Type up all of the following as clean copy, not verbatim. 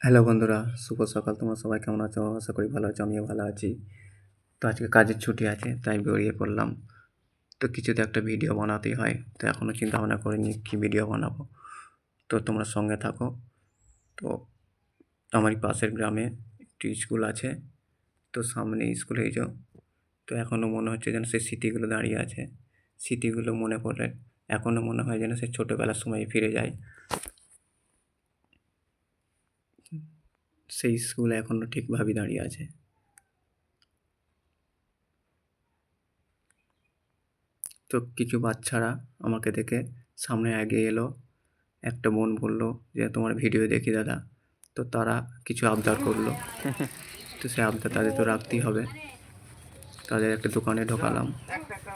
Hello বন্ধুরা, শুভ সকাল। তোমরা সবাই কেমন আছো? আশা করি ভালো আছো, আমিও ভালো আছি। তো আজকে কাজের ছুটি আছে, তাই বেরিয়ে পড়লাম। তো কিছু তো একটা ভিডিও বানাতেই হয়, তো এখনও চিন্তা ভাবনা করিনি কী ভিডিও বানাবো। তো তোমরা সঙ্গে থাকো। তো আমারই পাশের গ্রামে একটি স্কুল আছে, তো সামনে স্কুলে এই যে, তো এখনও মনে হচ্ছে যেন সেই স্মৃতিগুলো দাঁড়িয়ে আছে। স্মৃতিগুলো মনে পড়লে এখনও মনে হয় যেন সে ছোটোবেলার সময় ফিরে যায়। সেই স্কুল এখনও ঠিকভাবেই দাঁড়িয়ে আছে। তো কিছু বাচ্চারা আমাকে দেখে সামনে এগিয়ে এলো। একটা বোন বলল যে, তোমার ভিডিও দেখি দাদা। তো তারা কিছু আবদার করলো, তো সে আবদার তাদের তো রাখতেই হবে। তাদের একটা দোকানে ঢোকালাম,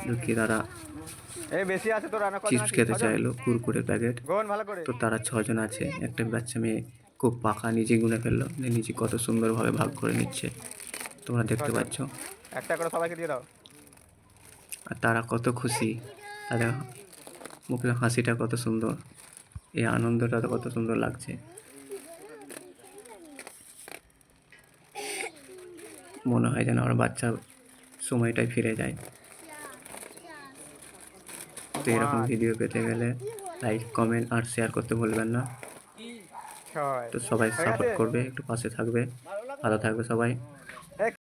ঢুকিয়ে তারা চিপস খেতে চাইলো, কুরকুরের প্যাকেট। তো তারা 6 জন আছে, একটা বাচ্চা মেয়ে খুব পাকা, নিজে গুনে ফেললো, নিজে কত সুন্দরভাবে ভাগ করে নিচ্ছে, তোমরা দেখতে পাচ্ছ। একটা করে সবাইকে দিয়ে দাও। আর তারা কত খুশি, তাদের মুখের হাসিটা কত সুন্দর, এই আনন্দটা তো কত সুন্দর লাগছে। মনে হয় যেন আমার বাচ্চার সময়টাই ফিরে যায়। তো এরকম ভিডিও পেতে গেলে লাইক, কমেন্ট আর শেয়ার করতে ভুলবেন না। তো সবাই সাপোর্ট করবে, একটু পাশে থাকবে, ভালো থাকবে সবাই।